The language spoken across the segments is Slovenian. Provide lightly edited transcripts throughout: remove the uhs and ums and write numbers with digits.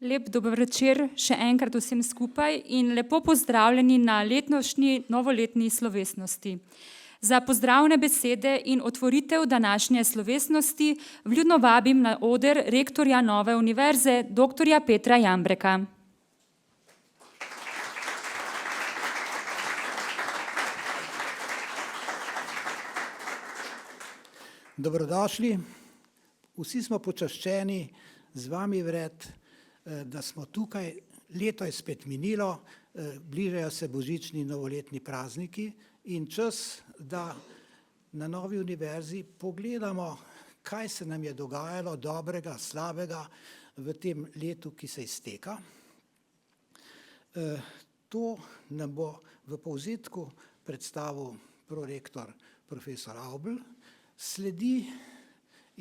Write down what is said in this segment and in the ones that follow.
Lep dober večer še enkrat vsem skupaj in lepo pozdravljeni na letošnji novoletni slovesnosti. Za pozdravne besede in otvoritev današnje slovesnosti vljudno vabim na oder rektorja Nove univerze, dr. Petra Jambreka. Dobrodošli. Vsi smo počaščeni z vami vred, da smo tukaj. Leto je spet minilo, bližajo se božični in novoletni prazniki in čas, da na Novi univerzi pogledamo, kaj se nam je dogajalo dobrega, slabega v tem letu, ki se izteka. To nam bo v povzetku predstavil prorektor profesor Avbelj. Sledi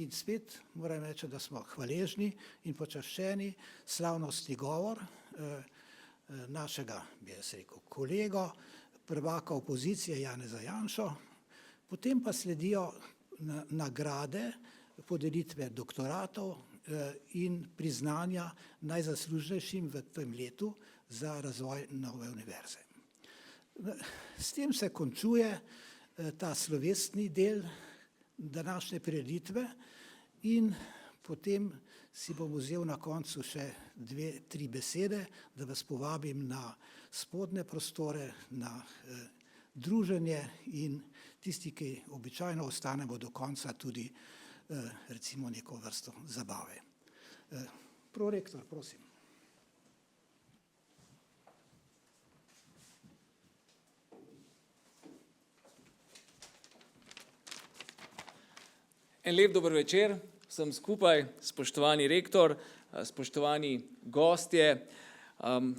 in spet moram reči, da smo hvaležni in počaščeni slavnostni govor našega, bi jaz rekel, kolego, prvaka opozicije Janeza Janšo, potem pa sledijo nagrade, podelitve doktoratov in priznanja najzaslužnejšim v tem letu za razvoj Nove univerze. S tem se končuje ta slovesni del današnje prireditve in potem si bom vzel na koncu še 2-3 besede, da vas povabim na spodnje prostore, na druženje in tisti, ki običajno ostanemo do konca, tudi recimo neko vrsto zabave. Prorektor, prosim. En lep dober večer vsem skupaj, spoštovani rektor, spoštovani gostje,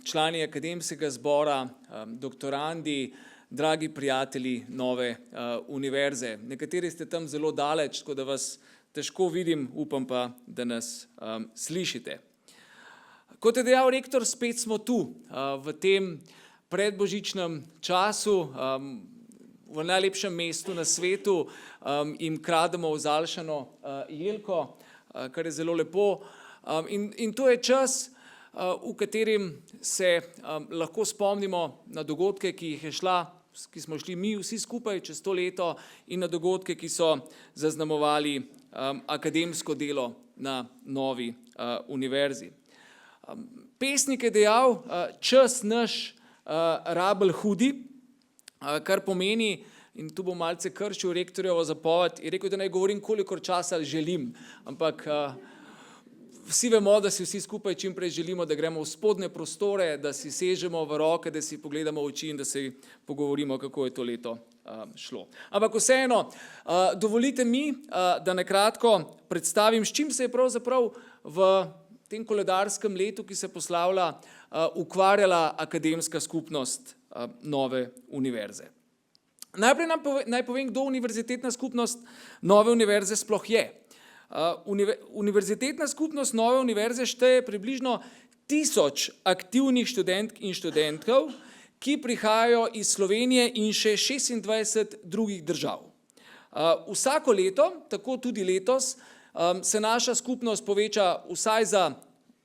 člani akademskega zbora, doktorandi, dragi prijatelji Nove univerze. Nekateri ste tam zelo daleč, tako da vas težko vidim, upam pa, da nas slišite. Kot je dejal rektor, spet smo tu v tem predbožičnem času, v najlepšem mestu na svetu in krademo v Zalšano jelko, kar je zelo lepo. In to je čas, v katerem se lahko spomnimo na dogodke, ki smo šli mi vsi skupaj čez to leto in na dogodke, ki so zaznamovali akademsko delo na Novi univerzi. Pesnik je dejal, čas naš rabelj hudi, kar pomeni, in tu bom malce kršil rektorjevo zapoved, je rekel, da naj govorim, kolikor časa želim, ampak vsi vemo, da si vsi skupaj čim prej želimo, da gremo v spodnje prostore, da si sežemo v roke, da si pogledamo v oči in da se pogovorimo, kako je to leto šlo. Ampak vseeno, dovolite mi, da nakratko predstavim, s čim se je pravzaprav v tem koledarskem letu, ki se poslavlja, ukvarjala akademska skupnost Nove univerze. Najprej naj povem, kdo univerzitetna skupnost Nove univerze sploh je. Univerzitetna skupnost Nove univerze šteje približno 1000 aktivnih študentk in študentov, ki prihajajo iz Slovenije in še 26 drugih držav. Vsako leto, tako tudi letos, se naša skupnost poveča vsaj za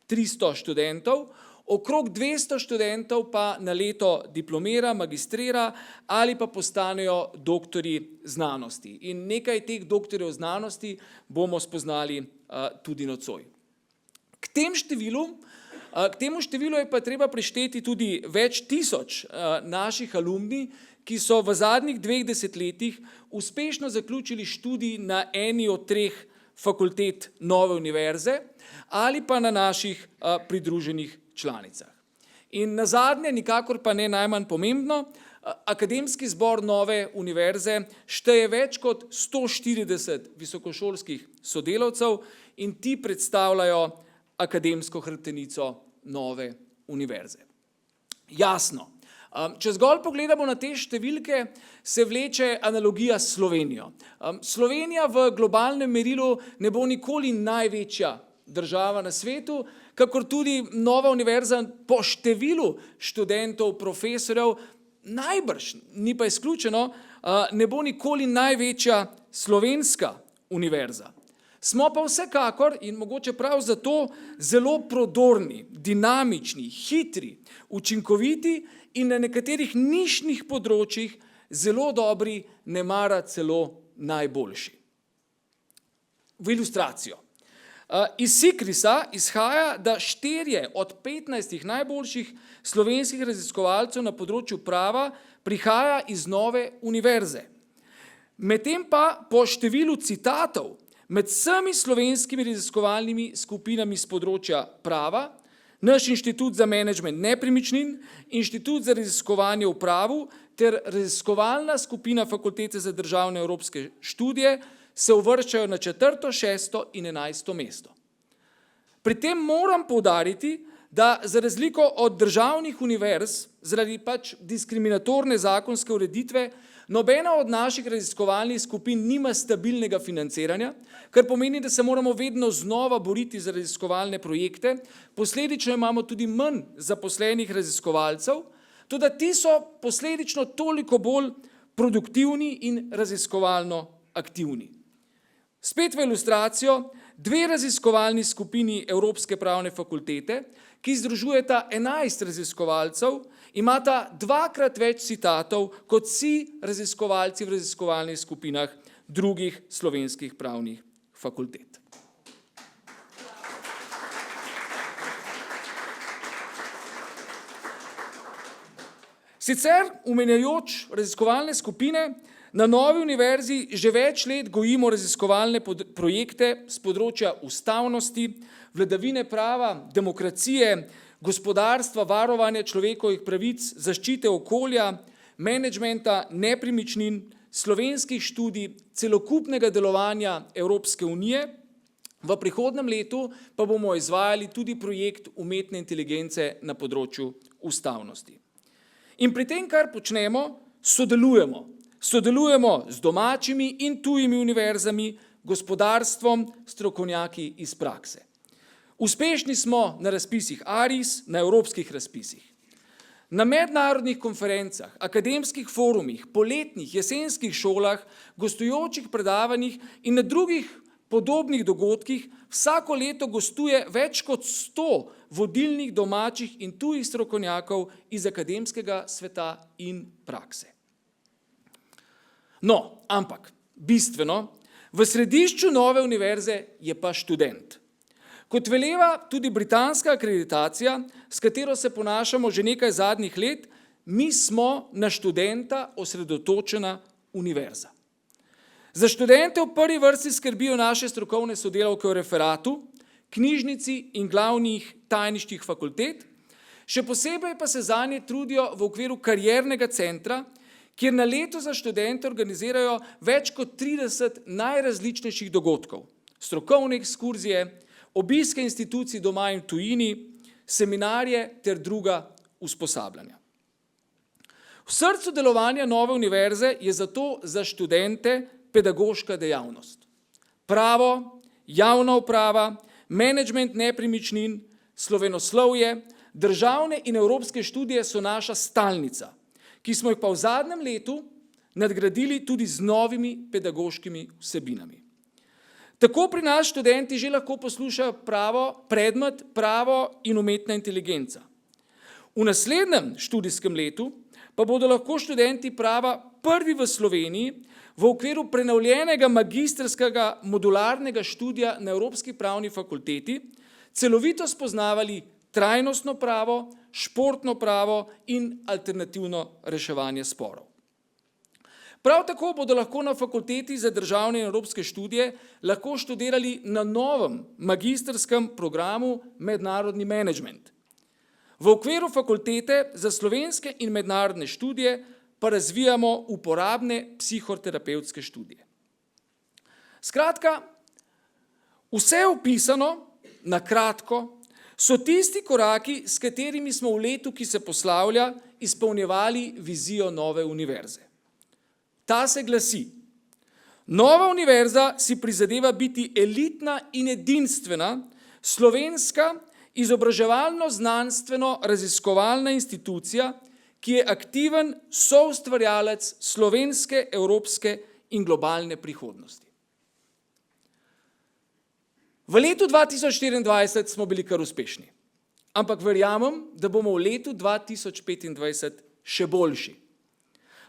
300 študentov, okrog 200 študentov pa na leto diplomira, magistrira ali pa postanejo doktorji znanosti. In nekaj teh doktorjev znanosti bomo spoznali tudi nocoj. K temu številu je pa treba prišteti tudi več tisoč naših alumni, ki so v zadnjih 2 desetletjih uspešno zaključili študij na eni od 3 fakultet Nove univerze ali pa na naših pridruženih članicah. In nazadnje, nikakor pa ne najmanj pomembno, akademski zbor Nove univerze šteje več kot 140 visokošolskih sodelavcev in ti predstavljajo akademsko hrbtenico Nove univerze. Jasno, če zgolj pogledamo na te številke, se vleče analogija s Slovenijo. Slovenija v globalnem merilu ne bo nikoli največja država na svetu, kakor tudi Nova univerza po številu študentov, profesorjev, najbrž, ni pa izključeno, ne bo nikoli največja slovenska univerza. Smo pa vsekakor in mogoče prav zato zelo prodorni dinamični, hitri, učinkoviti in na nekaterih nišnih področjih zelo dobri, nemara celo najboljši. V ilustracijo. Iz Sikrisa izhaja, da 4 od 15 najboljših slovenskih raziskovalcev na področju prava prihaja iz Nove univerze. Medtem pa po številu citatov med vsemi slovenskimi raziskovalnimi skupinami z področja prava, naš Inštitut za menedžment nepremičnin, Inštitut za raziskovanje v pravu ter raziskovalna skupina Fakultete za državne evropske študije se uvrščajo na 4., 6. in 11. mesto. Pri tem moram poudariti, da za razliko od državnih univerz, zaradi diskriminatorne zakonske ureditve, nobena od naših raziskovalnih skupin nima stabilnega financiranja, kar pomeni, da se moramo vedno znova boriti za raziskovalne projekte, posledično imamo tudi manj zaposlenih raziskovalcev, toda ti so posledično toliko bolj produktivni in raziskovalno aktivni. Spet v ilustracijo, 2 raziskovalni skupini Evropske pravne fakultete, ki združujeta 11 raziskovalcev, imata 2-krat več citatov kot vsi raziskovalci v raziskovalnih skupinah drugih slovenskih pravnih fakultet. Sicer omenjajoč raziskovalne skupine, na Novi univerzi že več let gojimo raziskovalne projekte z področja ustavnosti, vladavine prava, demokracije, gospodarstva, varovanja človekovih pravic, zaščite okolja, menedžmenta nepremičnin, slovenskih študij, celokupnega delovanja Evropske unije. V prihodnjem letu pa bomo izvajali tudi projekt umetne inteligence na področju ustavnosti. In pri tem, kar počnemo, sodelujemo. Sodelujemo z domačimi in tujimi univerzami, gospodarstvom, strokovnjaki iz prakse. Uspešni smo na razpisih ARIS, na evropskih razpisih. Na mednarodnih konferencah, akademskih forumih, poletnih, jesenskih šolah, gostujočih predavanjih in na drugih podobnih dogodkih vsako leto gostuje več kot 100 vodilnih domačih in tujih strokovnjakov iz akademskega sveta in prakse. No, ampak bistveno, v središču Nove univerze je pa študent. Kot veleva tudi britanska akreditacija, s katero se ponašamo že nekaj zadnjih let, mi smo na študenta osredotočena univerza. Za študente v prvi vrsti skrbijo naše strokovne sodelavke v referatu, knjižnici in glavnih tajniških fakultet, še posebej pa se zanje trudijo v okviru kariernega centra, kjer na leto za študente organizirajo več kot 30 najrazličnejših dogodkov, strokovne ekskurzije, obiske institucij doma in tujini, seminarje ter druga usposabljanja. V srcu delovanja Nove univerze je zato za študente pedagoška dejavnost. Pravo, javna uprava, menedžment nepremičnin, slovenoslovje, državne in evropske študije so naša stalnica, ki smo jih pa v zadnjem letu nadgradili tudi z novimi pedagoškimi vsebinami. Tako pri nas študenti že lahko poslušajo predmet pravo in umetna inteligenca. V naslednjem študijskem letu pa bodo lahko študenti prava prvi v Sloveniji v okviru prenovljenega magistrskega modularnega študija na Evropski pravni fakulteti celovito spoznavali trajnostno pravo, športno pravo in alternativno reševanje sporov. Prav tako bodo lahko na Fakulteti za državne in evropske študije lahko študirali na novem magistrskem programu Mednarodni menedžment. V okviru Fakultete za slovenske in mednarodne študije pa razvijamo uporabne psihoterapevtske študije. Skratka, vse opisano na kratko so tisti koraki, s katerimi smo v letu, ki se poslavlja, izpolnjevali vizijo Nove univerze. Ta se glasi: Nova univerza si prizadeva biti elitna in edinstvena slovenska izobraževalno-znanstveno-raziskovalna institucija, ki je aktiven soustvarjalec slovenske, evropske in globalne prihodnosti. V letu 2024 smo bili kar uspešni. ampak verjamem, da bomo v letu 2025 še boljši.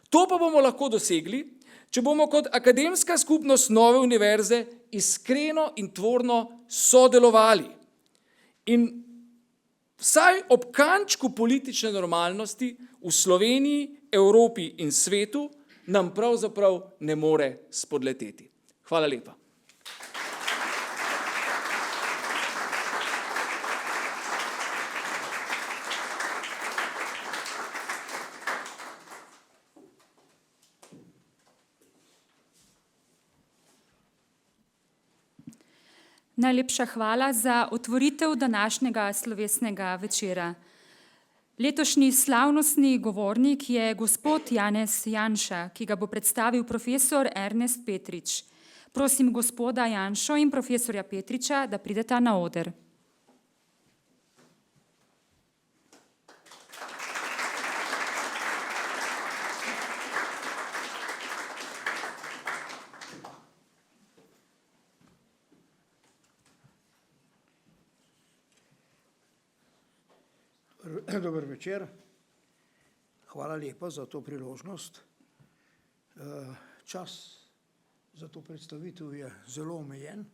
To pa bomo lahko dosegli, če bomo kot akademska skupnost Nove univerze iskreno in tvorno sodelovali in vsaj ob kančku politične normalnosti v Sloveniji, Evropi in svetu nam pravzaprav ne more spodleteti. Hvala lepa. Najlepša hvala za otvoritev današnjega slovesnega večera. Letošnji slavnostni govornik je gospod Janez Janša, ki ga bo predstavil profesor Ernest Petrič. Prosim gospoda Janšo in profesorja Petriča, da prideta na oder. Dober večer. Hvala lepa za to priložnost. Čas za to predstavitev je zelo omejen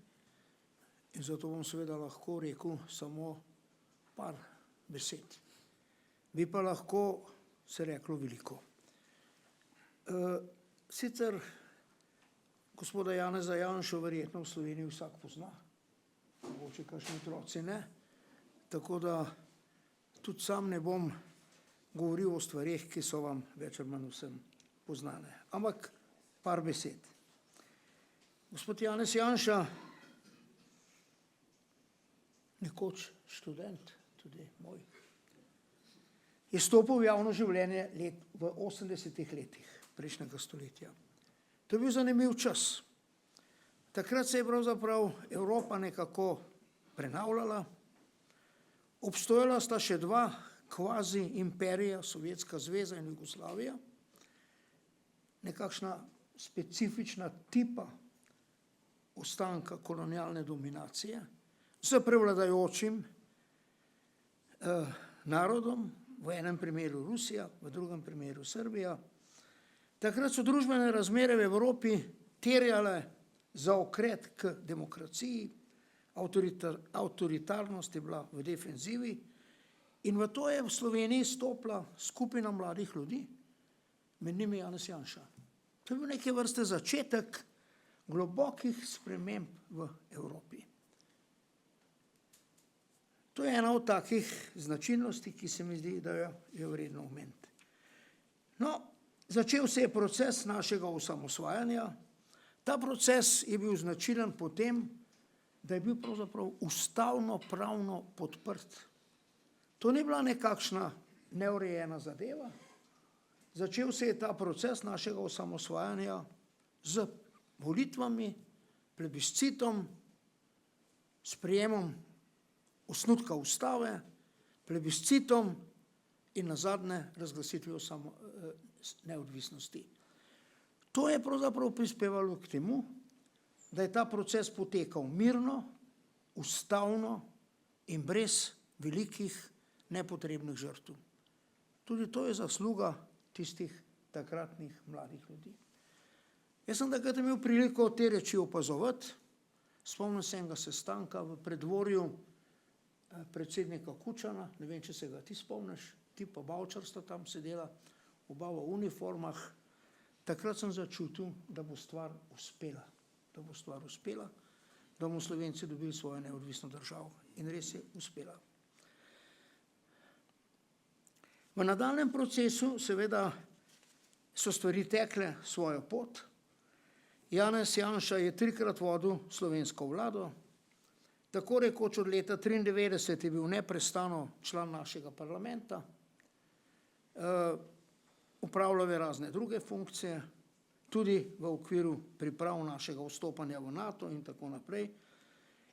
in zato bom seveda lahko rekel samo par besed. Bi pa lahko se reklo veliko. Sicer gospoda Janeza Janšo verjetno v Sloveniji vsak pozna, mogoče kakšni otroci ne, tako da tudi sam ne bom govoril o stvareh, ki so vam več ali manj vsem poznane. Ampak par besed. Gospod Janez Janša, nekoč študent, tudi moj, je stopil v javno življenje v 80-ih letih prejšnjega stoletja. To je bil zanimiv čas. Takrat se je pravzaprav Evropa nekako prenavljala. Obstojala sta še dva kvazi imperija, Sovjetska zveza in Jugoslavija, nekakšna specifična tipa ostanka kolonialne dominacije s prevladajočim narodom, v enem primeru Rusija, v drugem primeru Srbija. Takrat so družbene razmere v Evropi terjale zaokret k demokraciji, avtoritarnost je bila v defenzivi in v to je v Sloveniji stopila skupina mladih ljudi, med njimi Janez Janša. To je bil neke vrste začetek globokih sprememb v Evropi. To je ena od takih značilnosti, ki se mi zdi, da je vredno omeniti. No, začel se je proces našega osamosvajanja. Ta proces je bil značilen po tem, da je bil pravzaprav ustavno-pravno podprt. To ni bila nekakšna neurejena zadeva. Začel se je ta proces našega osamosvajanja z volitvami, plebiscitom, sprejemom osnutka ustave, plebiscitom in nazadnje razglasitvijo neodvisnosti. To je pravzaprav prispevalo k temu, da je ta proces potekal mirno, ustavno in brez velikih nepotrebnih žrtev. Tudi to je zasluga tistih takratnih mladih ljudi. Jaz sem takrat imel priliko te reči opazovati. Spomnim se enega sestanka v preddvorju predsednika Kučana, ne vem, če se ga ti spomniš, ti pa Bavčar sta tam sedela, oba v uniformah. Takrat sem začutil, da bo stvar uspela. Da bomo Slovenci dobili svojo neodvisno državo. In res je uspela. V nadaljnjem procesu seveda so stvari tekle svojo pot. Janez Janša je 3-krat vodil slovensko vlado. Tako rekoč od leta 1993 je bil neprestano član našega parlamenta. Upravljal je razne druge funkcije, tudi v okviru priprav našega vstopanja v NATO in tako naprej.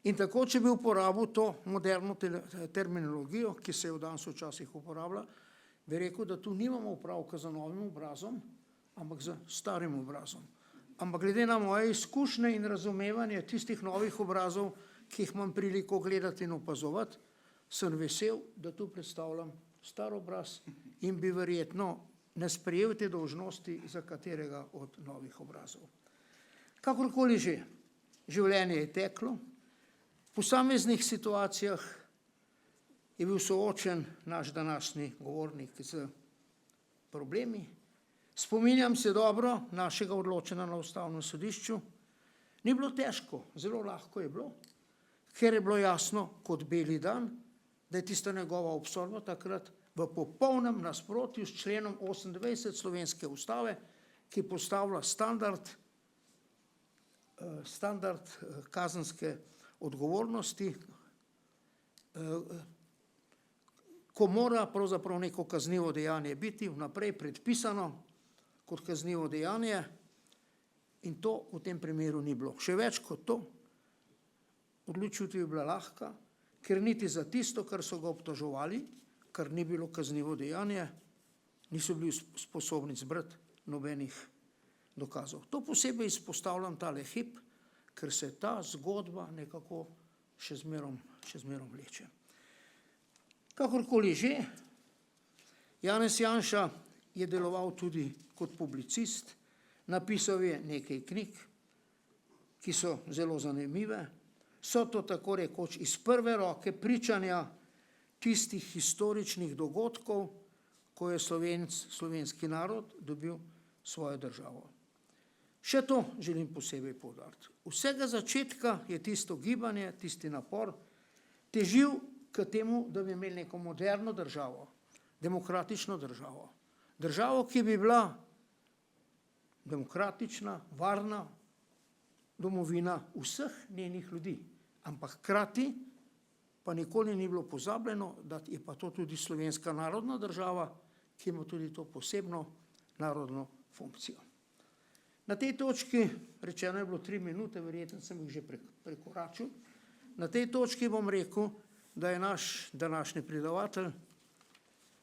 In tako, če bi uporabil to moderno terminologijo, ki se je v danes včasih uporablja, bi rekel, da tu nimamo opravka z novim obrazom, ampak z starim obrazom. Ampak glede na moje izkušnje in razumevanje tistih novih obrazov, ki jih imam priliko gledati in opazovati, sem vesel, da tu predstavljam star obraz in bi verjetno ne sprejel te dolžnosti za katerega od novih obrazov. Kakorkoli že, življenje je teklo, v posameznih situacijah je bil soočen naš današnji govornik z problemi. Spominjam se dobro našega odločanja na Ustavnem sodišču. Ni bilo težko, zelo lahko je bilo, ker je bilo jasno kot beli dan, da je tista njegova obsodba takrat v popolnem nasprotju s členom 28 slovenske ustave, ki postavlja standard kazenske odgovornosti, ko mora pravzaprav neko kaznivo dejanje biti vnaprej predpisano kot kaznivo dejanje, in to v tem primeru ni bilo. Še več kot to, odločitev je bila lahka, ker niti za tisto, kar so ga obtoževali, kar ni bilo kaznivo dejanje, niso bili sposobni zbrati nobenih dokazov. To posebej izpostavljam tale hip, ker se ta zgodba nekako še zmerom vleče. Kakorkoli že, Janez Janša je deloval tudi kot publicist, napisal je nekaj knjig, ki so zelo zanimive. So to tako rekoč iz prve roke pričanja tistih historičnih dogodkov, ko je slovenski narod dobil svojo državo. Še to želim posebej poudariti. Vsega začetka je tisto gibanje, tisti napor težil k temu, da bi imeli neko moderno državo, demokratično državo. Državo, ki bi bila demokratična, varna domovina vseh njenih ljudi. Ampak hkrati pa nikoli ni bilo pozabljeno, da je pa to tudi slovenska narodna država, ki ima tudi to posebno narodno funkcijo. Na tej točki, rečeno je bilo 3 minute, verjetno sem jih že prekoračil, na tej točki bom rekel, da je naš današnji predavatelj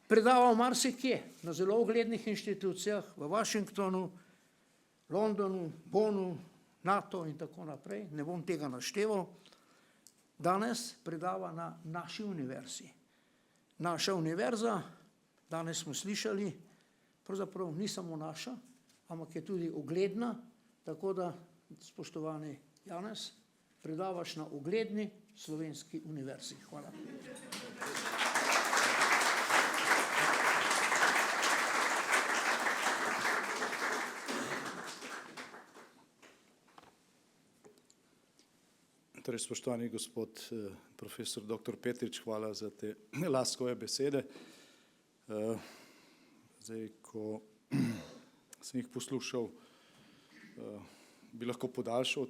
predaval marsikje, na zelo uglednih inštitucijah, v Washingtonu, Londonu, Bonu, NATO in tako naprej, ne bom tega našteval. Danes predava na naši univerzi. Naša univerza, danes smo slišali, pravzaprav ni samo naša, ampak je tudi ugledna, tako da, spoštovani Janez, predavaš na ugledni slovenski univerzi. Hvala. Torej, spoštovani gospod profesor dr. Petrič, hvala za te laskave besede. Zdaj, ko sem jih poslušal, bi lahko podaljšal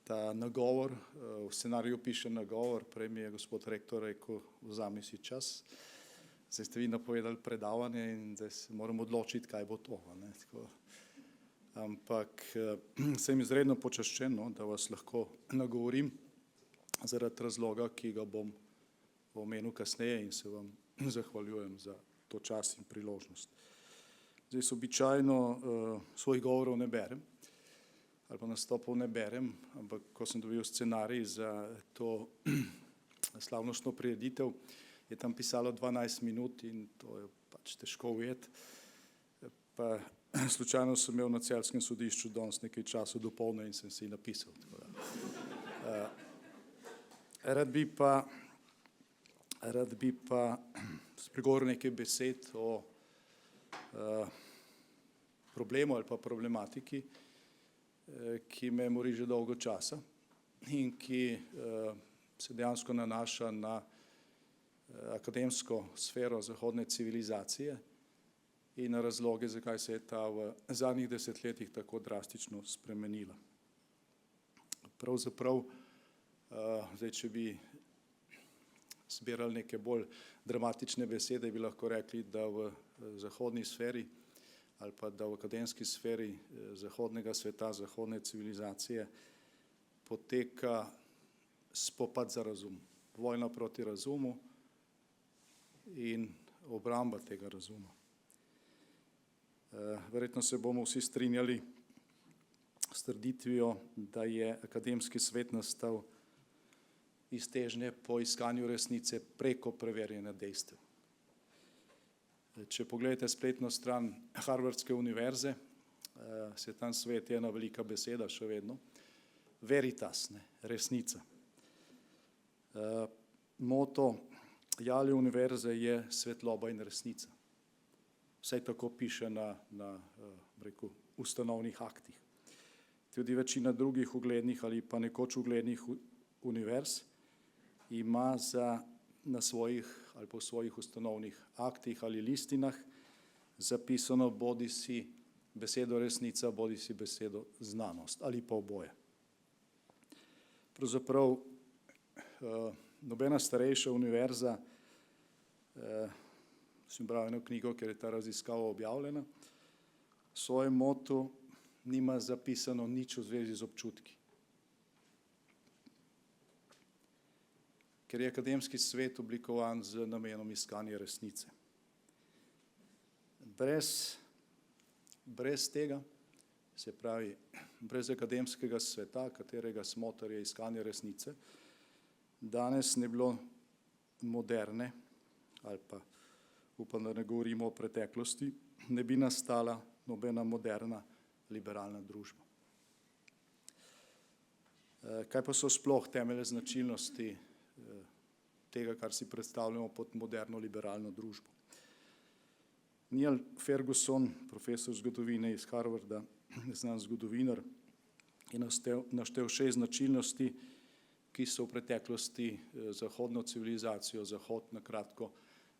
ta nagovor, v scenariju piše nagovor, prej mi je gospod rektor rekel, vzami si čas, zdaj ste vi napovedali predavanje in zdaj se moram odločiti, kaj bo to. Ampak sem izredno počaščen, da vas lahko nagovorim zaradi razloga, ki ga bom omenil kasneje in se vam zahvaljujem za to čas in priložnost. Zdaj se običajno svojih govorov ne berem ali pa nastopov ne berem, ampak ko sem dobil scenarij za to slavnostno prireditev, je tam pisalo 12 minut in to je pač težko ujeti. Pa slučajno sem imel na Celjskem sodišču danes nekaj časa dopoldne in sem si napisal. Rad bi pa spregovoril nekaj besed o problemu ali pa problematiki, ki me mori že dolgo časa in ki se dejansko nanaša na akademsko sfero zahodne civilizacije in na razloge, zakaj se je ta v zadnjih desetletjih tako drastično spremenila. Pravzaprav, zdaj, če bi zbirali neke bolj dramatične besede, bi lahko rekli, da v zahodni sferi ali pa da v akademski sferi zahodnega sveta, zahodne civilizacije poteka spopad za razum, vojna proti razumu in obramba tega razuma. Verjetno se bomo vsi strinjali s trditvijo, da je akademski svet nastal iz težnje po iskanju resnice preko preverjanja dejstev. Če pogledate spletno stran Harvardske univerze, se tam sveti ena velika beseda še vedno, veritas, resnica. Moto Yale univerze je svetloba in resnica. Vsaj tako piše na ustanovnih aktih. Tudi večina drugih uglednih ali pa nekoč uglednih univerz ima na svojih ali po svojih ustanovnih aktih ali listinah zapisano bodisi besedo resnica, bodisi besedo znanost ali pa oboje. Pravzaprav nobena starejša univerza, sem bral eno knjigo, ker je ta raziskava objavljena, v svojem motu nima zapisano nič v zvezi z občutki. Ker je akademski svet oblikovan z namenom iskanja resnice. Brez tega, se pravi, brez akademskega sveta, katerega smoter je iskanje resnice, danes ne bilo moderne, ali pa upam, da ne govorimo o preteklosti, ne bi nastala nobena moderna liberalna družba. Kaj pa so sploh temeljne značilnosti tega, kar si predstavljamo pod moderno liberalno družbo? Neil Ferguson, profesor zgodovine iz Harvarda, znan zgodovinar, je naštel 6 značilnosti, ki so v preteklosti zahodno civilizacijo, Zahod na kratko,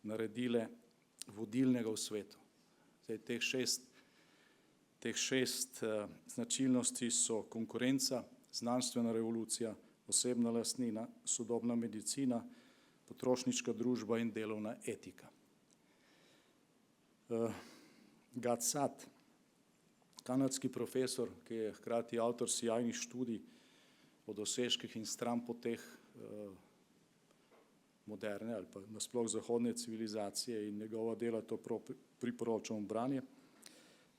naredile vodilnega v svetu. Zdaj, teh šest značilnosti so konkurenca, znanstvena revolucija, osebna lastnina, sodobna medicina, potrošniška družba in delovna etika. Gad Saad, kanadski profesor, ki je hkrati avtor sijajnih študij o dosežkih in stranpoteh moderne ali pa nasploh zahodne civilizacije in njegova dela to priporočam v branje,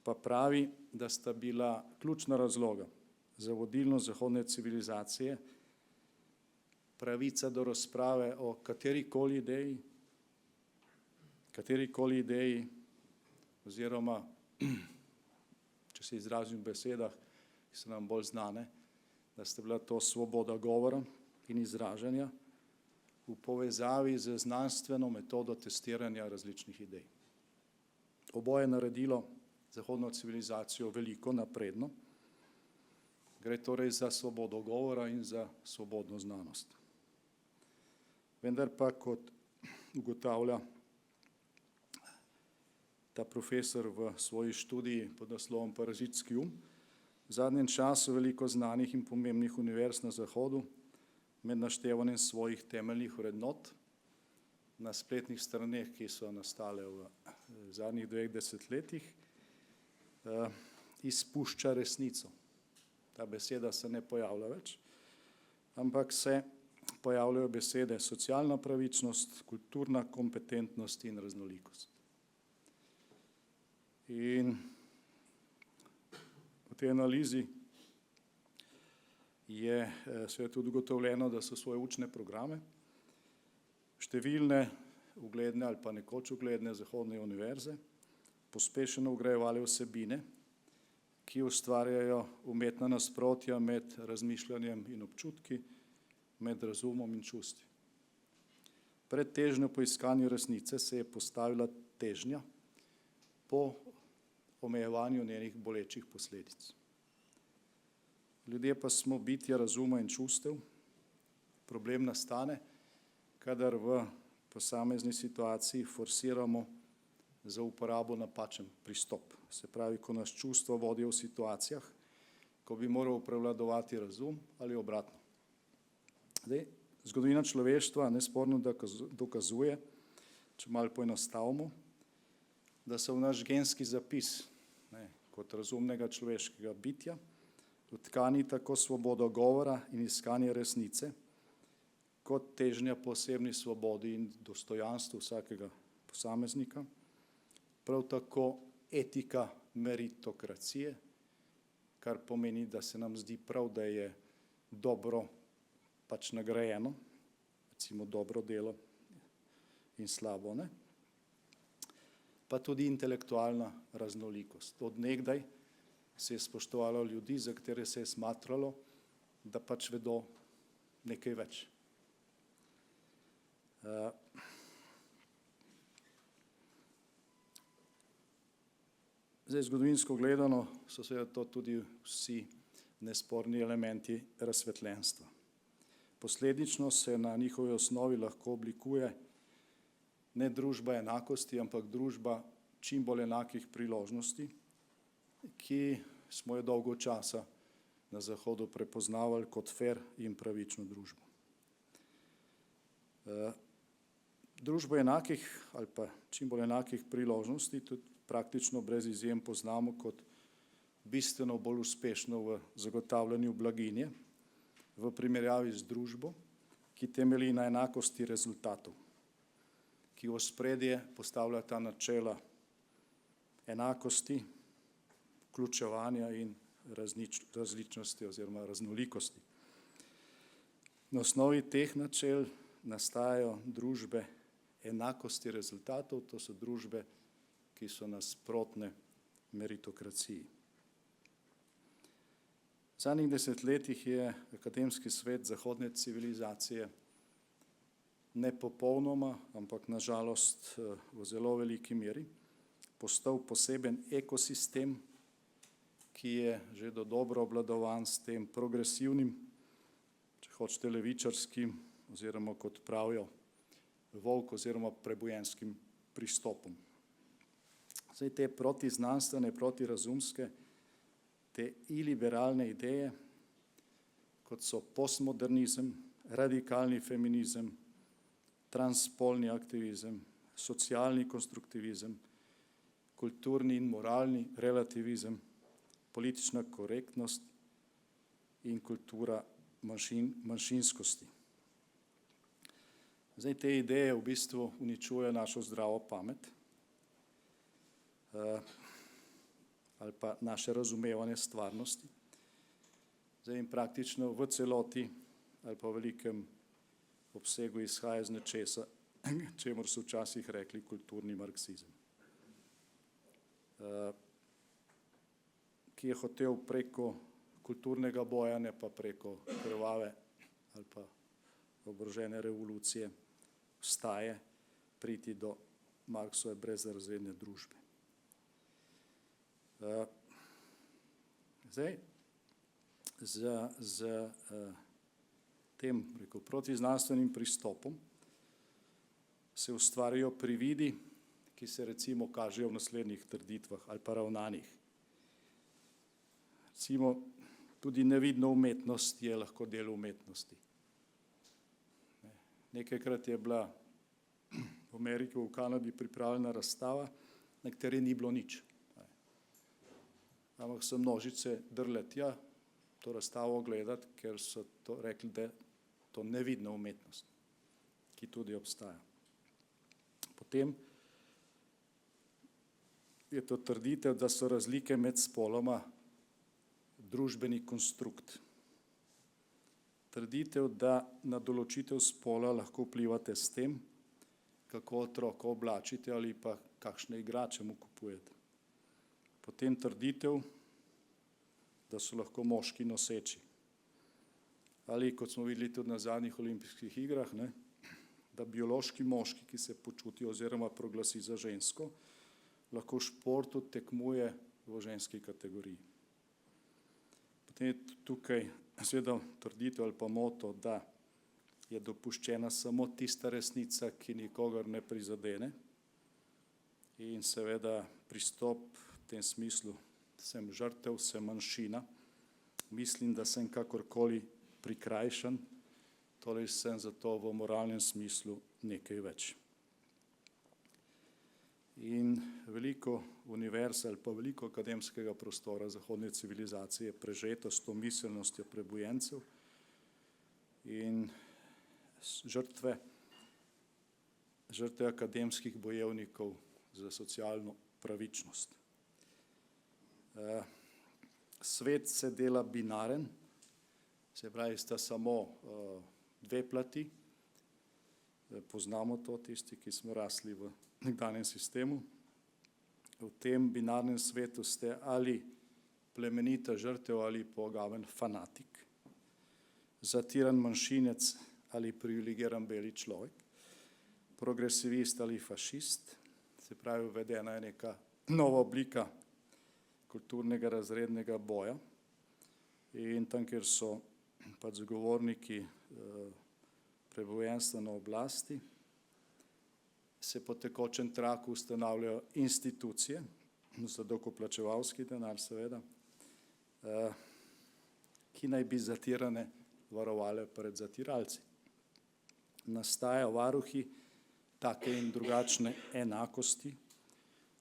pa pravi, da sta bila ključna razloga za vodilnost zahodne civilizacije pravica do razprave o katerikoli ideji oziroma, če se izrazim v besedah, ki so nam bolj znane, da sta bila to svoboda govora in izražanja v povezavi z znanstveno metodo testiranja različnih idej. Oboje je naredilo zahodno civilizacijo veliko napredno. Gre torej za svobodo govora in za svobodno znanost. Vendar pa, kot ugotavlja ta profesor v svoji študiji pod naslovom Parazitski um, v zadnjem času veliko znanih in pomembnih univerz na Zahodu med naštevanjem svojih temeljnih vrednot na spletnih straneh, ki so nastale v zadnjih 2 desetletjih, izpušča resnico. Ta beseda se ne pojavlja več, ampak se pojavljajo besede socialna pravičnost, kulturna kompetentnost in raznolikost. In v tej analizi je seveda tudi ugotovljeno, da so svoje učne programe številne ugledne ali pa nekoč ugledne zahodne univerze pospešeno vgrajevale vsebine, ki ustvarjajo umetna nasprotja med razmišljanjem in občutki, med razumom in čustvi. Pred težnjo po iskanju resnice se je postavila težnja po omejevanju njenih bolečih posledic. Ljudje pa smo bitja razuma in čustev. Problem nastane, kadar v posamezni situaciji forsiramo za uporabo napačen pristop. Se pravi, ko nas čustva vodijo v situacijah, ko bi moral prevladovati razum ali obratno. Zdaj, zgodovina človeštva nesporno dokazuje, če malo poenostavimo, da so v naš genski zapis kot razumnega človeškega bitja vtkani tako svobodo govora in iskanje resnice, kot težnja po osebni svobodi in dostojanstvu vsakega posameznika, prav tako etika meritokracije, kar pomeni, da se nam zdi prav, da je dobro pač nagrajeno recimo dobro delo in slabo, ne? Pa tudi intelektualna raznolikost. Od nekdaj se je spoštovalo ljudi, za katere se je smatralo, da pač vedo nekaj več. Zdaj, zgodovinsko gledano so seveda to tudi vsi nesporni elementi razsvetljenstva. Posledično se na njihovi osnovi lahko oblikuje ne družba enakosti, ampak družba čim bolj enakih priložnosti, ki smo jo dolgo časa na Zahodu prepoznavali kot fer in pravično družbo. Družbo enakih ali pa čim bolj enakih priložnosti tudi praktično brez izjem poznamo kot bistveno bolj uspešno v zagotavljanju blaginje v primerjavi z družbo, ki temelji na enakosti rezultatov, ki v ospredje postavlja ta načela enakosti, vključevanja in različnosti oziroma raznolikosti. Na osnovi teh načel nastajajo družbe enakosti rezultatov, to so družbe, ki so nasprotne meritokraciji. V zadnjih desetletjih je akademski svet zahodne civilizacije ne popolnoma, ampak nažalost v zelo veliki meri postal poseben ekosistem, ki je že dodobra obvladovan s tem progresivnim, če hočete levičarskim oziroma kot pravijo volk oziroma prebujenskim pristopom. Zdaj te protiznanstvene, protirazumske, te iliberalne ideje, kot so postmodernizem, radikalni feminizem, transspolni aktivizem, socialni konstruktivizem, kulturni in moralni relativizem, politična korektnost in kultura manjšinskosti. Zdaj te ideje v bistvu uničujejo našo zdravo pamet ali pa naše razumevanje stvarnosti. Zdaj in praktično v celoti ali pa v velikem obsegu izhaja iz nečesa, čemur so včasih rekli kulturni marksizem, ki je hotel preko kulturnega boja, ne pa preko krvave ali pa oborožene revolucije, vstaje priti do Marksove brezrazredne družbe. Zdaj, z tem protiznanstvenim pristopom se ustvarjajo prividi, ki se recimo kažejo v naslednjih trditvah ali pa ravnanjih. Recimo, tudi nevidna umetnost je lahko del umetnosti. Nekajkrat je bila v Ameriki, v Kanadi pripravljena razstava, na kateri ni bilo nič. Ampak so množice drle tja to razstavo gledati, ker so to rekli, da je to nevidna umetnost, ki tudi obstaja. Potem je to trditev, da so razlike med spoloma družbeni konstrukt. Trditev, da na določitev spola lahko vplivate s tem, kako otroka oblačite ali pa kakšne igrače mu kupujete. Potem trditev, da so lahko moški noseči. Ali, kot smo videli tudi na zadnjih olimpijskih igrah, ne, da biološki moški, ki se počuti oziroma proglasi za žensko, lahko v športu tekmuje v ženski kategoriji. Potem je tukaj seveda trditev ali pa moto, da je dopuščena samo tista resnica, ki nikogar ne prizadene, in seveda pristop v tem smislu, sem žrtev, sem manjšina, mislim, da sem kakorkoli prikrajšan, torej sem zato v moralnem smislu nekaj več. In veliko univerz ali pa veliko akademskega prostora zahodne civilizacije je prežeto s to miselnostjo prebujencev in žrtve akademskih bojevnikov za socialno pravičnost. Svet se dela binaren, se pravi, sta samo dve plati, Poznamo to, tisti, ki smo rasli v nekdanjem sistemu. V tem binarnem svetu ste ali plemenita žrtev ali pogaven fanatik, zatiran manjšinec ali privilegiran beli človek, progresivist ali fašist, se pravi, uvedena je neka nova oblika kulturnega razrednega boja in tam, kjer so pač zagovorniki prebojenstva na oblasti, se po tekočem traku ustanavljajo institucije, za davkoplačevalski denar seveda, ki naj bi zatirane varovale pred zatiralci. Nastajajo varuhi take in drugačne enakosti,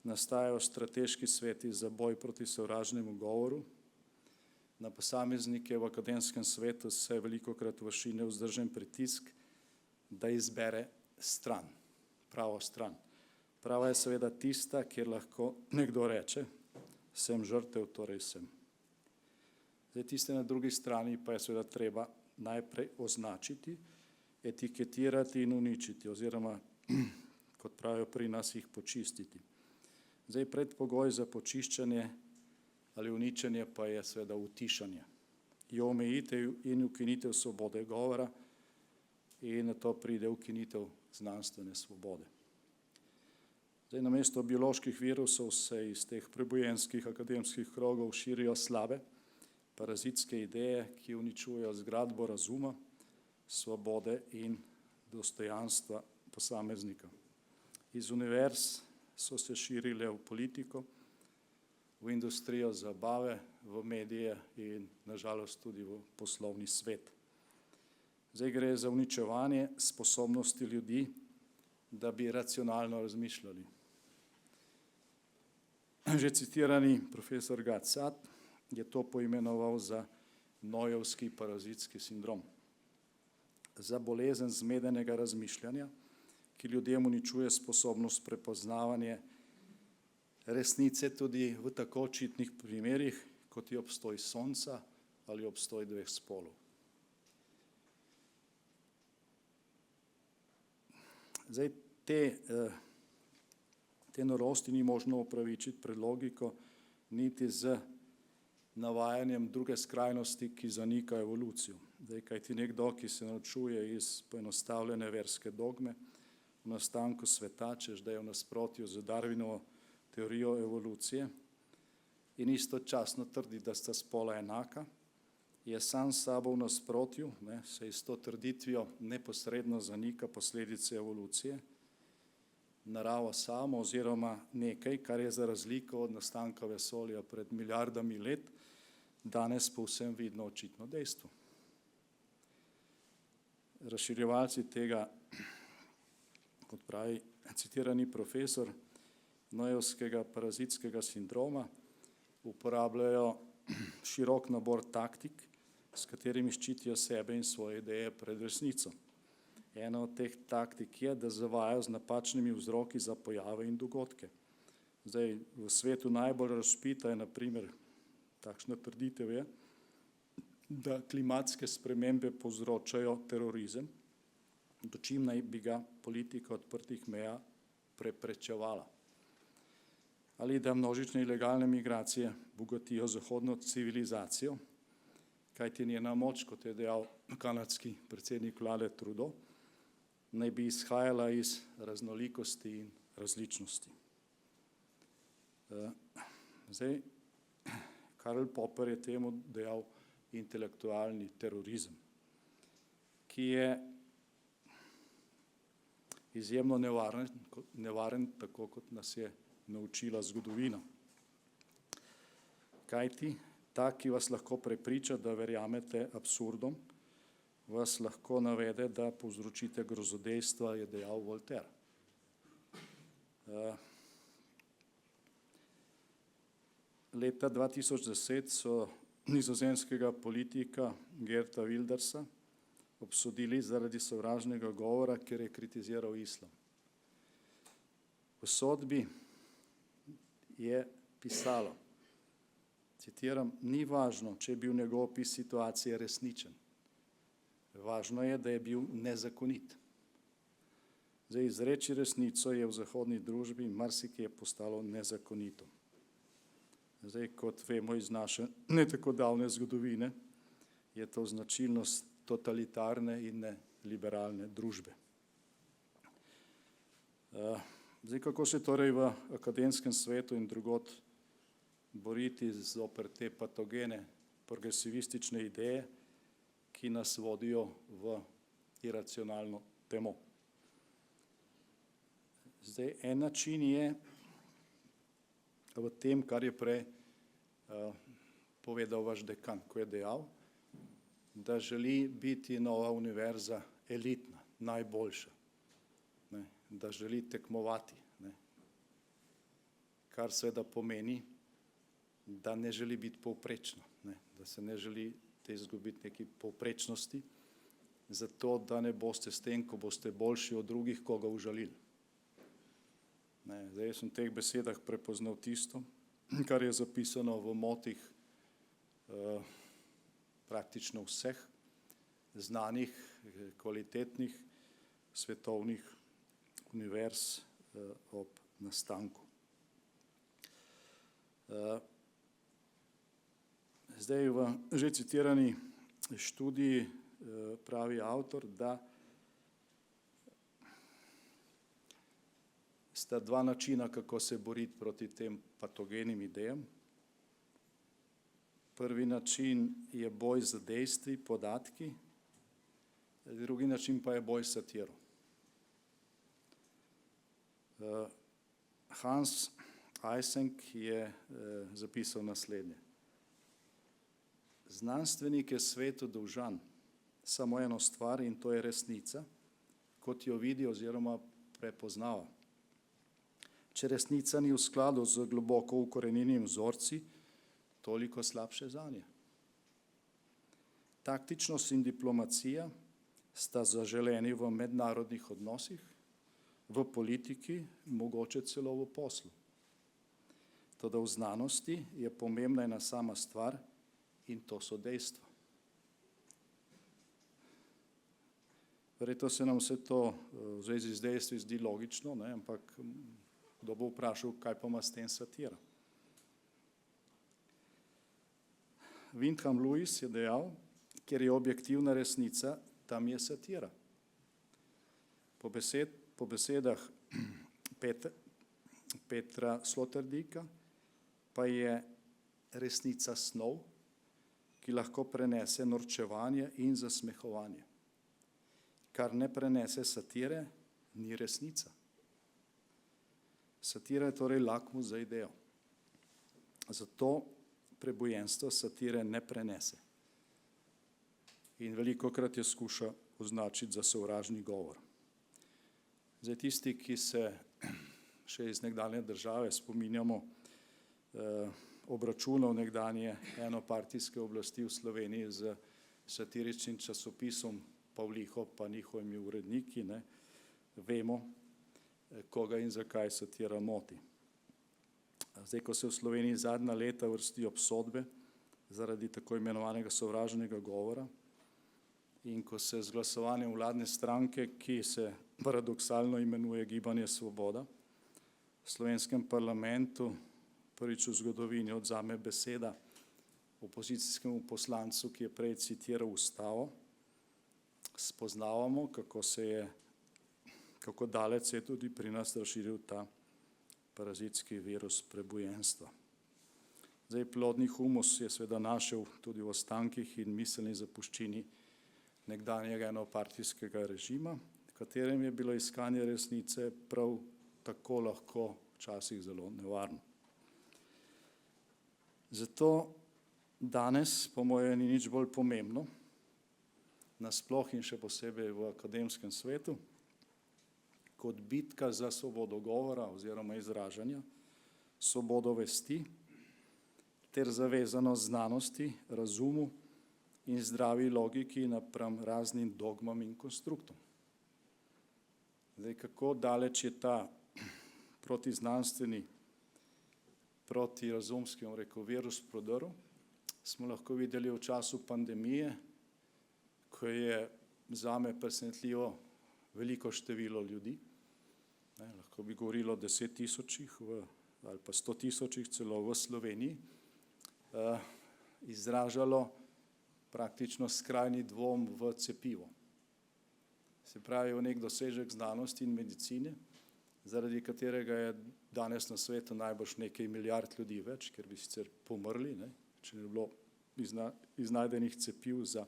nastajajo strateški sveti za boj proti sovražnemu govoru, na posameznike v akademskem svetu se velikokrat vrši nevzdržen pritisk, da izbere stran, pravo stran. Prava je seveda tista, kjer lahko nekdo reče, sem žrtev, torej sem. Zdaj tiste na drugi strani pa je seveda treba najprej označiti, etiketirati in uničiti, oziroma, kot pravijo pri nas, jih počistiti. Zdaj predpogoj za počiščenje ali uničenje pa je seveda utišanje. Je omejitev in ukinitev svobode govora in na to pride ukinitev znanstvene svobode. Zdaj namesto bioloških virusov se iz teh prebojenskih akademskih krogov širijo slabe, parazitske ideje, ki uničujejo zgradbo razuma, svobode in dostojanstva posameznika. Iz univerz so se širile v politiko, v industrijo zabave, v medije in nažalost tudi v poslovni svet. Zdaj gre za uničevanje sposobnosti ljudi, da bi racionalno razmišljali. Že citirani profesor Gatsat je to poimenoval za nojevski parazitski sindrom, za bolezen zmedenega razmišljanja, ki ljudem uničuje sposobnost prepoznavanja resnice tudi v tako očitnih primerih, kot je obstoj sonca ali obstoj dveh spolov. Zdaj, te norosti ni možno opravičiti pred logiko, niti z navajanjem druge skrajnosti, ki zanika evolucijo. Zdaj, kajti nekdo, ki se naučuje iz poenostavljene verske dogme v nastanku sveta, češ da je v nasprotju z Darwinovo teorijo evolucije in istočasno trdi, da sta spola enaka, je sam s sabo v nasprotju, se s to trditvijo neposredno zanika posledice evolucije, naravo samo oziroma nekaj, kar je za razliko od nastanka vesolja pred milijardami let, danes povsem vidno očitno dejstvo. Razširjevalci tega, kot pravi citirani profesor, nojevskega parazitskega sindroma uporabljajo širok nabor taktik, s katerimi ščitijo sebe in svoje ideje pred resnico. Ena od teh taktik je, da zavajajo z napačnimi vzroki za pojave in dogodke. Zdaj, v svetu najbolj razvpita je, na primer, takšna trditev je, da klimatske spremembe povzročajo terorizem, dočim naj bi ga politika odprtih meja preprečevala. Ali da množične ilegalne migracije bogatijo zahodno civilizacijo, kajti njena moč, kot je dejal kanadski predsednik vlade Trudeau, naj bi izhajala iz raznolikosti in različnosti. Zdaj, Karl Popper je temu dejal intelektualni terorizem, ki je izjemno nevaren, tako kot nas je naučila zgodovina. Kajti ta, ki vas lahko prepriča, da verjamete absurdom, vas lahko navede, da povzročite grozodejstva, je dejal Voltaire. Leta 2010 so nizozemskega politika Geerta Wildersa obsodili zaradi sovražnega govora, ker je kritiziral islam. V sodbi je pisalo, citiram, ni važno, če je bil njegov opis situacije resničen. Važno je, da je bil nezakonit. Zdaj, izreči resnico je v zahodni družbi marsikje postalo nezakonito. Zdaj, kot vemo iz naše ne tako davne zgodovine, je to značilnost totalitarne in ne liberalne družbe. Zdaj, kako se torej v akademskem svetu in drugod boriti zoper te patogene progresivistične ideje, ki nas vodijo v iracionalno temo. Zdaj, en način je v tem, kar je prej povedal vaš dekan, ko je dejal, da želi biti nova univerza elitna, najboljša, ne, da želi tekmovati, ne, kar seveda pomeni, da ne želi biti povprečna, ne, da se ne želi izgubiti neki povprečnosti, zato da ne boste s tem, ko boste boljši od drugih, koga užalili. Ne, zdaj, jaz sem v teh besedah prepoznal tisto, kar je zapisano v motih praktično vseh znanih, kvalitetnih svetovnih univerz ob nastanku. Zdaj, v že citirani študiji pravi avtor, da sta dva načina, kako se boriti proti tem patogenim idejam. Prvi način je boj z dejstvi, podatki, drugi način pa je boj s satiro. Hans Eysenck je zapisal naslednje. Znanstvenik je svetu dolžan samo eno stvar in to je resnica, kot jo vidi oziroma prepoznava. Če resnica ni v skladu z globoko ukorenjenimi vzorci, toliko slabše zanje. Taktičnost in diplomacija sta zaželeni v mednarodnih odnosih, v politiki, mogoče celo v poslu. Toda v znanosti je pomembna ena sama stvar in to so dejstva. Verjetno se nam vse to v zvezi z dejstvi zdi logično, ne, ampak kdo bo vprašal, kaj pa ima s tem satira. Wyndham Lewis je dejal, ker je objektivna resnica, tam je satira. Po besedah Petra Sloterdijka pa je resnica snov, ki lahko prenese norčevanje in zasmehovanje. Kar ne prenese satire, ni resnica. Satira je torej lakmus za idejo. Zato prebujenstvo satire ne prenese. In velikokrat jo skuša označiti za sovražni govor. Zdaj, tisti, ki se še iz nekdanje države spominjamo obračunov nekdanje enopartijske oblasti v Sloveniji z satiričnim časopisom Pavliho pa njihovimi uredniki, ne, vemo, koga in zakaj satira moti. Zdaj, ko se v Sloveniji zadnja leta vrsti obsodbe zaradi tako imenovanega sovražnega govora in ko se z glasovanjem vladne stranke, ki se paradoksalno imenuje Gibanje Svoboda, v slovenskem parlamentu prvič v zgodovini odzame beseda opozicijskemu poslancu, ki je prej citiral ustavo, spoznavamo, kako daleč se je tudi pri nas razširil ta parazitski virus prebujenstva. Zdaj, plodni humus je seveda našel tudi v ostankih in miselni zapuščini nekdanjega enopartijskega režima, v katerem je bilo iskanje resnice prav tako lahko včasih zelo nevarno. Zato danes, po mojem, ni nič bolj pomembno, nasploh in še posebej v akademskem svetu, kot bitka za svobodo govora oziroma izražanja, svobodo vesti ter zavezanost znanosti, razumu in zdravi logiki napram raznim dogmam in konstruktom. Zdaj, kako daleč je ta protiznanstveni, protirazumski, virus prodrl, smo lahko videli v času pandemije, ko je zame presenetljivo veliko število ljudi Lahko bi govorili o 10 tisočih ali pa 100 tisočih celo v Sloveniji, izražalo praktično skrajni dvom v cepivo. Se pravi, v nek dosežek znanosti in medicine, zaradi katerega je danes na svetu najbrž nekaj milijard ljudi več, ker bi sicer pomrli, če ne bi bilo iznajdenih cepiv za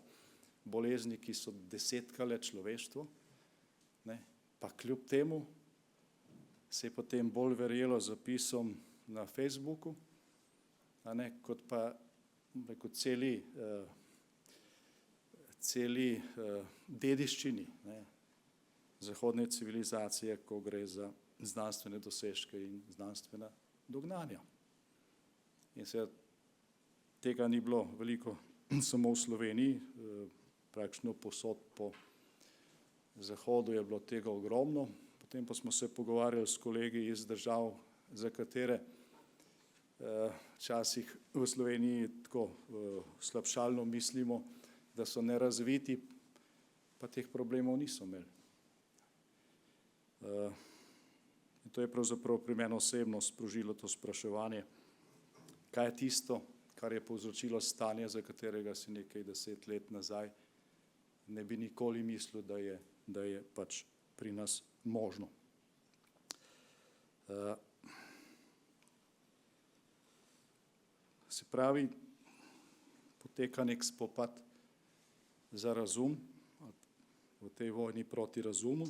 bolezni, ki so desetkale človeštvo, pa kljub temu se je potem bolj verjelo zapisom na Facebooku, kot pa celi dediščini zahodne civilizacije, ko gre za znanstvene dosežke in znanstvena dognanja. In se tega ni bilo veliko samo v Sloveniji, praktično povsod po Zahodu je bilo tega ogromno. Potem pa smo se pogovarjali s kolegi iz držav, za katere včasih v Sloveniji tako slabšalno mislimo, da so nerazviti, pa teh problemov niso imeli. In to je pravzaprav pri meni osebno sprožilo to spraševanje, kaj je tisto, kar je povzročilo stanje, za katerega si nekaj 10 let nazaj ne bi nikoli mislil, da je pač pri nas možno. Se pravi, poteka nek spopad za razum v tej vojni proti razumu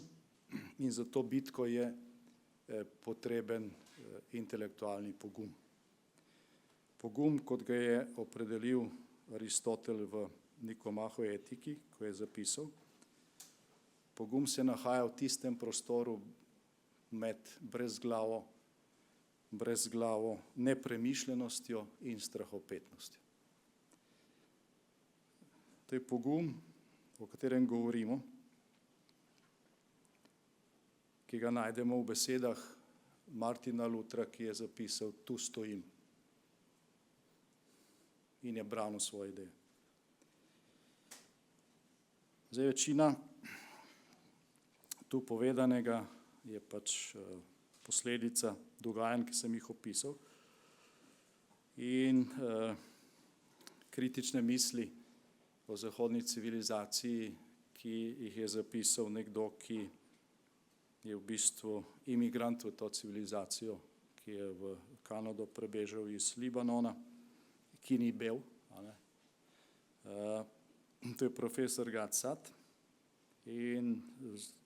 in za to bitko je potreben intelektualni pogum. Pogum, kot ga je opredelil Aristotel v Nikomahovi etiki, ko je zapisal, pogum se nahaja v tistem prostoru med brezglavo nepremišljenostjo in strahopetnostjo. To je pogum, o katerem govorimo, ki ga najdemo v besedah Martina Lutra, ki je zapisal: tu stojim, in je branil svoje ideje. Zdaj, večina tu povedanega je pač posledica dogajanj, ki sem jih opisal, in kritične misli o zahodni civilizaciji, ki jih je zapisal nekdo, ki je v bistvu imigrant v to civilizacijo, ki je v Kanado prebežal iz Libanona, ki ni bel. To je profesor Gad Saad in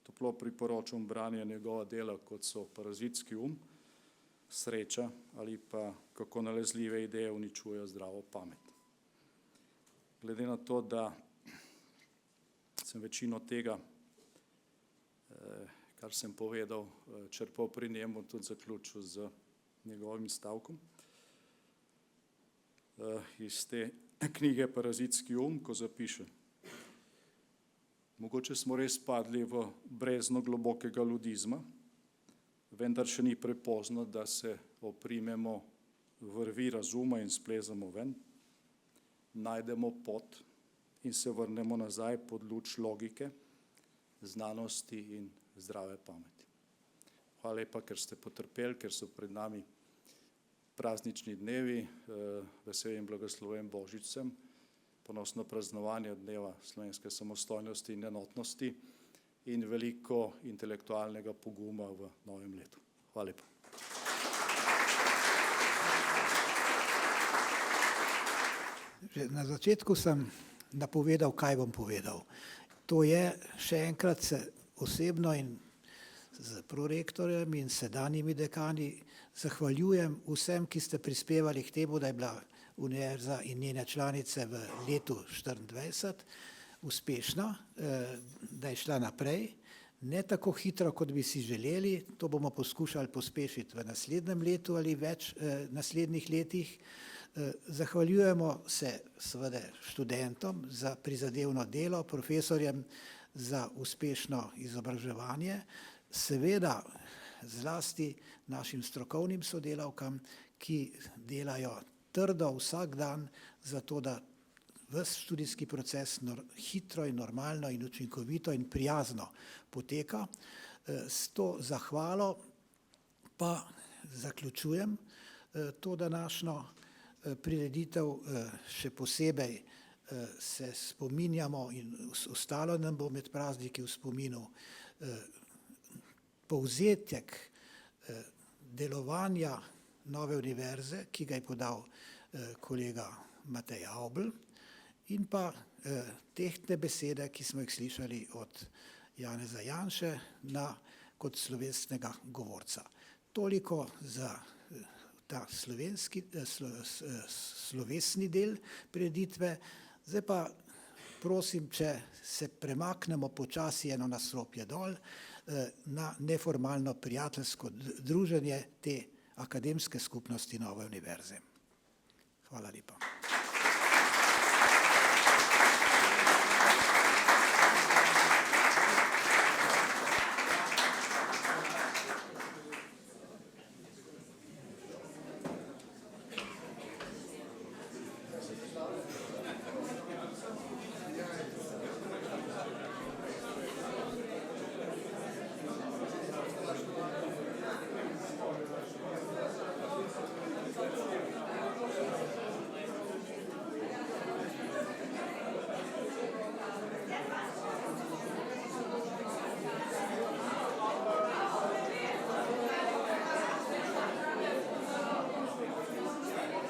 toplo priporočam branje njegova dela, kot so Parazitski sreča ali pa Kako nalezljive ideje uničujejo zdravo pamet. Glede na to, da sem večino tega, kar sem povedal, črpal pri njemu, tudi zaključil z njegovim stavkom iz te knjige Parazitski ko zapiše: mogoče smo res padli v brezno globokega ludizma, vendar še ni prepozno, da se oprimemo vrvi razuma in splezamo ven, najdemo pot in se vrnemo nazaj pod luč logike, znanosti in zdrave pameti. Hvala lepa, ker ste potrpeli, ker so pred nami praznični dnevi, vesel in blagosloven Božič vsem, ponosno praznovanje dneva slovenske samostojnosti in enotnosti in veliko intelektualnega poguma v novem letu. Hvala lepa. Že na začetku sem napovedal, kaj bom povedal. To je, še enkrat se osebno in z prorektorjem in sedanjimi dekani zahvaljujem vsem, ki ste prispevali k temu, da je bila univerza in njene članice v letu 2024 uspešna, da je šla naprej, ne tako hitro, kot bi si želeli. To bomo poskušali pospešiti v naslednjem letu ali več naslednjih letih. Zahvaljujemo se seveda študentom za prizadevno delo, profesorjem za uspešno izobraževanje, seveda zlasti našim strokovnim sodelavkam, ki delajo trdo vsak dan za to, da ves študijski proces hitro in normalno in učinkovito in prijazno poteka. S to zahvalo pa zaključujem to današnjo prireditev, še posebej se spominjamo in ostalo nam bo med prazniki v spominu povzetek delovanja Nove univerze, ki ga je podal kolega Matej Avbelj, in pa tehtne besede, ki smo jih slišali od Janeza Janše kot slovesnega govorca. Toliko za ta slovesni del prireditve. Zdaj pa prosim, če se premaknemo počasi eno nadstropje dol na neformalno prijateljsko druženje te akademske skupnosti Nove univerze. Hvala lepa.